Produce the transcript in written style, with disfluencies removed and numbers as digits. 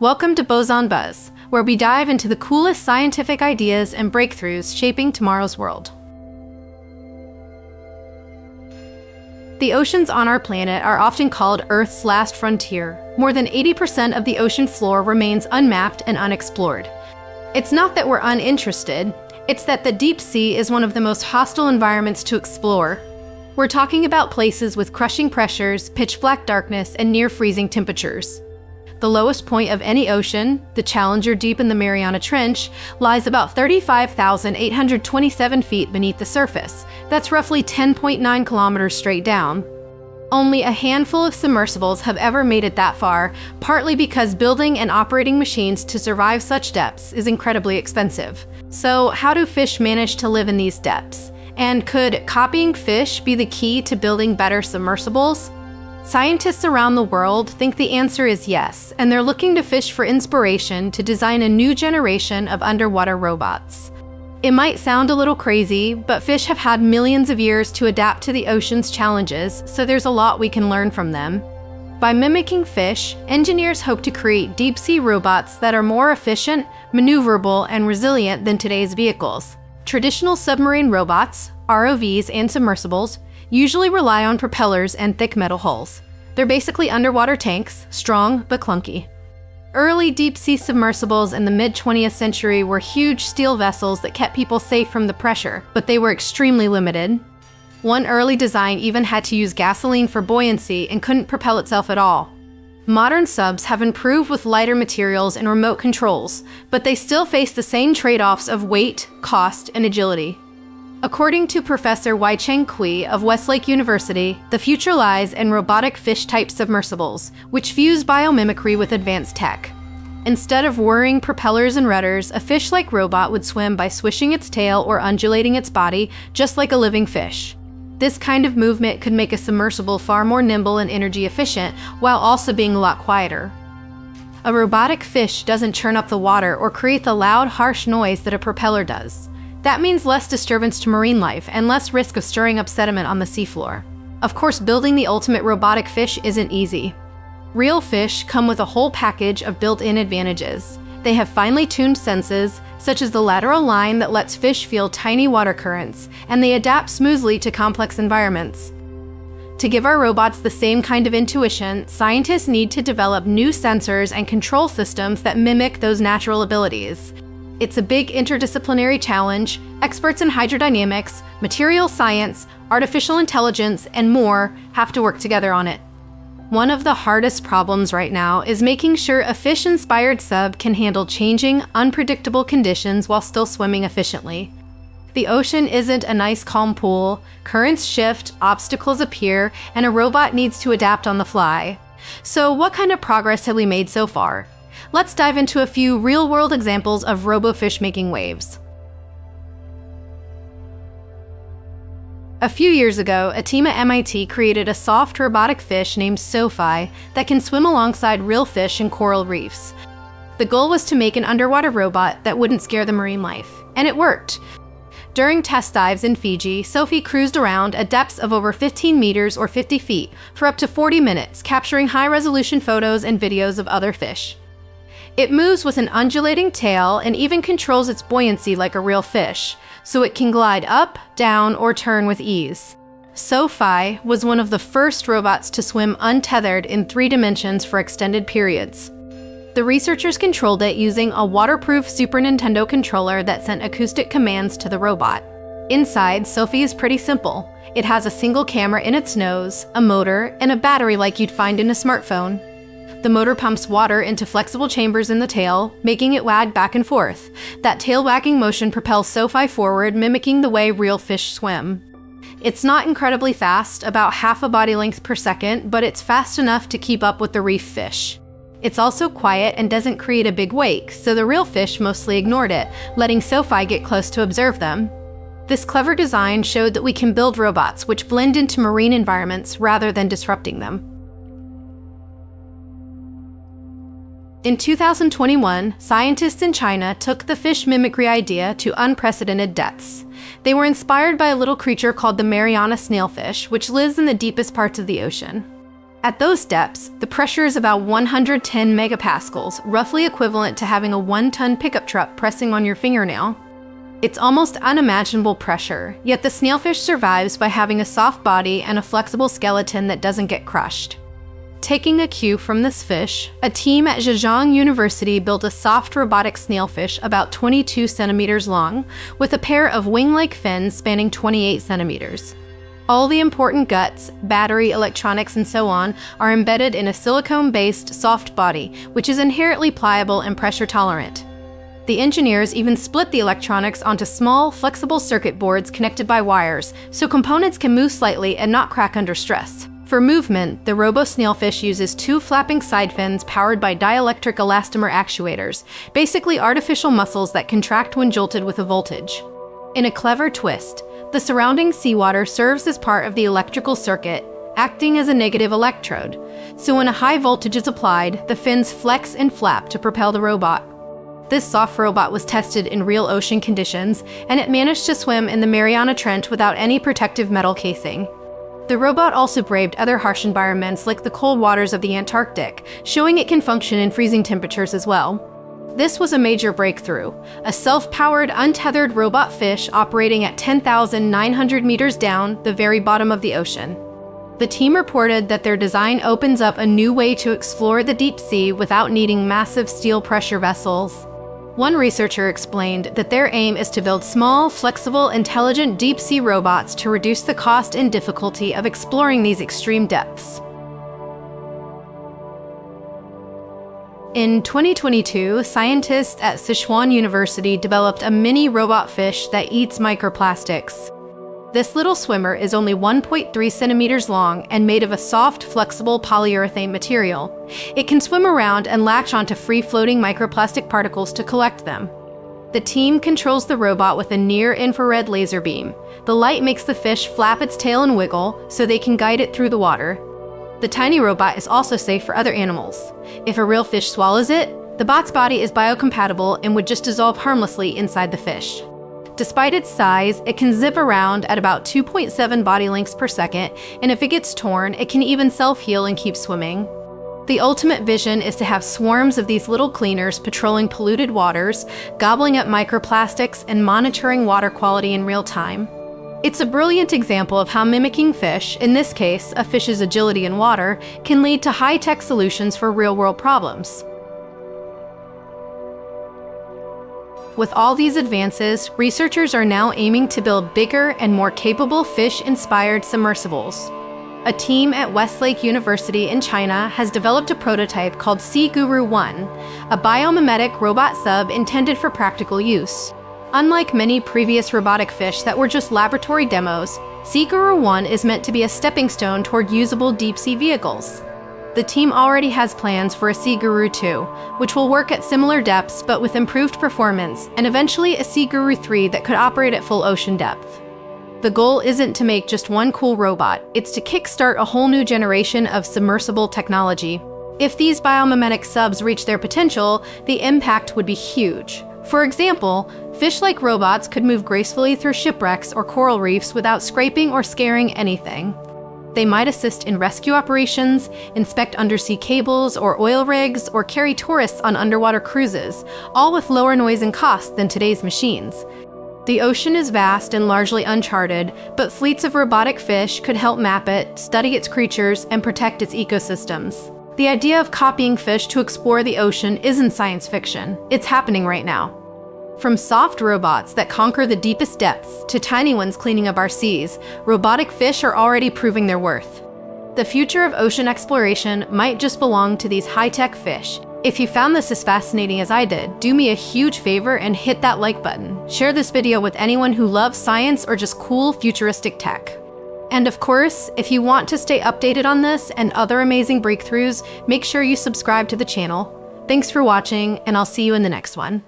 Welcome to Boson Buzz, where we dive into the coolest scientific ideas and breakthroughs shaping tomorrow's world. The oceans on our planet are often called Earth's last frontier. More than 80% of the ocean floor remains unmapped and unexplored. It's not that we're uninterested, it's that the deep sea is one of the most hostile environments to explore. We're talking about places with crushing pressures, pitch-black darkness, and near-freezing temperatures. The lowest point of any ocean, the Challenger Deep in the Mariana Trench, lies about 35,827 feet beneath the surface. That's roughly 10.9 kilometers straight down. Only a handful of submersibles have ever made it that far, partly because building and operating machines to survive such depths is incredibly expensive. So, how do fish manage to live in these depths? And could copying fish be the key to building better submersibles? Scientists around the world think the answer is yes, and they're looking to fish for inspiration to design a new generation of underwater robots. It might sound a little crazy, but fish have had millions of years to adapt to the ocean's challenges, so there's a lot we can learn from them. By mimicking fish, engineers hope to create deep-sea robots that are more efficient, maneuverable, and resilient than today's vehicles. Traditional submarine robots, ROVs, and submersibles usually rely on propellers and thick metal hulls. They're basically underwater tanks, strong but clunky. Early deep-sea submersibles in the mid-20th century were huge steel vessels that kept people safe from the pressure, but they were extremely limited. One early design even had to use gasoline for buoyancy and couldn't propel itself at all. Modern subs have improved with lighter materials and remote controls, but they still face the same trade-offs of weight, cost, and agility. According to Professor Wai-Cheng Kui of Westlake University, the future lies in robotic fish-type submersibles, which fuse biomimicry with advanced tech. Instead of whirring propellers and rudders, a fish-like robot would swim by swishing its tail or undulating its body, just like a living fish. This kind of movement could make a submersible far more nimble and energy efficient, while also being a lot quieter. A robotic fish doesn't churn up the water or create the loud, harsh noise that a propeller does. That means less disturbance to marine life and less risk of stirring up sediment on the seafloor. Of course, building the ultimate robotic fish isn't easy. Real fish come with a whole package of built-in advantages. They have finely tuned senses, such as the lateral line that lets fish feel tiny water currents, and they adapt smoothly to complex environments. To give our robots the same kind of intuition, scientists need to develop new sensors and control systems that mimic those natural abilities. It's a big interdisciplinary challenge. Experts in hydrodynamics, material science, artificial intelligence, and more have to work together on it. One of the hardest problems right now is making sure a fish-inspired sub can handle changing, unpredictable conditions while still swimming efficiently. The ocean isn't a nice calm pool. Currents shift, obstacles appear, and a robot needs to adapt on the fly. So what kind of progress have we made so far? Let's dive into a few real-world examples of robofish making waves. A few years ago, a team at MIT created a soft robotic fish named SoFi that can swim alongside real fish in coral reefs. The goal was to make an underwater robot that wouldn't scare the marine life, and it worked. During test dives in Fiji, Sophie cruised around at depths of over 15 meters or 50 feet for up to 40 minutes, capturing high-resolution photos and videos of other fish. It moves with an undulating tail and even controls its buoyancy like a real fish, so it can glide up, down, or turn with ease. SoFi was one of the first robots to swim untethered in 3 dimensions for extended periods. The researchers controlled it using a waterproof Super Nintendo controller that sent acoustic commands to the robot. Inside, Sophie is pretty simple. It has a single camera in its nose, a motor, and a battery like you'd find in a smartphone. The motor pumps water into flexible chambers in the tail, making it wag back and forth. That tail-wagging motion propels SoFi forward, mimicking the way real fish swim. It's not incredibly fast, about half a body length per second, but it's fast enough to keep up with the reef fish. It's also quiet and doesn't create a big wake, so the real fish mostly ignored it, letting SoFi get close to observe them. This clever design showed that we can build robots which blend into marine environments rather than disrupting them. In 2021, scientists in China took the fish mimicry idea to unprecedented depths. They were inspired by a little creature called the Mariana snailfish, which lives in the deepest parts of the ocean. At those depths, the pressure is about 110 megapascals, roughly equivalent to having a 1-ton pickup truck pressing on your fingernail. It's almost unimaginable pressure, yet the snailfish survives by having a soft body and a flexible skeleton that doesn't get crushed. Taking a cue from this fish, a team at Zhejiang University built a soft robotic snailfish about 22 centimeters long, with a pair of wing-like fins spanning 28 centimeters. All the important guts, battery, electronics, and so on are embedded in a silicone-based soft body, which is inherently pliable and pressure-tolerant. The engineers even split the electronics onto small, flexible circuit boards connected by wires, so components can move slightly and not crack under stress. For movement, the robo-snailfish uses 2 flapping side fins powered by dielectric elastomer actuators, basically artificial muscles that contract when jolted with a voltage. In a clever twist, the surrounding seawater serves as part of the electrical circuit, acting as a negative electrode. So when a high voltage is applied, the fins flex and flap to propel the robot. This soft robot was tested in real ocean conditions, and it managed to swim in the Mariana Trench without any protective metal casing. The robot also braved other harsh environments like the cold waters of the Antarctic, showing it can function in freezing temperatures as well. This was a major breakthrough, a self-powered, untethered robot fish operating at 10,900 meters down, the very bottom of the ocean. The team reported that their design opens up a new way to explore the deep sea without needing massive steel pressure vessels. One researcher explained that their aim is to build small, flexible, intelligent deep-sea robots to reduce the cost and difficulty of exploring these extreme depths. In 2022, scientists at Sichuan University developed a mini robot fish that eats microplastics. This little swimmer is only 1.3 centimeters long and made of a soft, flexible polyurethane material. It can swim around and latch onto free-floating microplastic particles to collect them. The team controls the robot with a near-infrared laser beam. The light makes the fish flap its tail and wiggle so they can guide it through the water. The tiny robot is also safe for other animals. If a real fish swallows it, the bot's body is biocompatible and would just dissolve harmlessly inside the fish. Despite its size, it can zip around at about 2.7 body lengths per second, and if it gets torn, it can even self-heal and keep swimming. The ultimate vision is to have swarms of these little cleaners patrolling polluted waters, gobbling up microplastics, and monitoring water quality in real time. It's a brilliant example of how mimicking fish, in this case, a fish's agility in water, can lead to high-tech solutions for real-world problems. With all these advances, researchers are now aiming to build bigger and more capable fish-inspired submersibles. A team at Westlake University in China has developed a prototype called Sea Guru 1, a biomimetic robot sub intended for practical use. Unlike many previous robotic fish that were just laboratory demos, Sea Guru 1 is meant to be a stepping stone toward usable deep-sea vehicles. The team already has plans for a Sea Guru 2, which will work at similar depths but with improved performance, and eventually a Sea Guru 3 that could operate at full ocean depth. The goal isn't to make just one cool robot, it's to kickstart a whole new generation of submersible technology. If these biomimetic subs reach their potential, the impact would be huge. For example, fish-like robots could move gracefully through shipwrecks or coral reefs without scraping or scaring anything. They might assist in rescue operations, inspect undersea cables or oil rigs, or carry tourists on underwater cruises, all with lower noise and cost than today's machines. The ocean is vast and largely uncharted, but fleets of robotic fish could help map it, study its creatures, and protect its ecosystems. The idea of copying fish to explore the ocean isn't science fiction. It's happening right now. From soft robots that conquer the deepest depths to tiny ones cleaning up our seas, robotic fish are already proving their worth. The future of ocean exploration might just belong to these high-tech fish. If you found this as fascinating as I did, do me a huge favor and hit that like button. Share this video with anyone who loves science or just cool futuristic tech. And of course, if you want to stay updated on this and other amazing breakthroughs, make sure you subscribe to the channel. Thanks for watching, and I'll see you in the next one.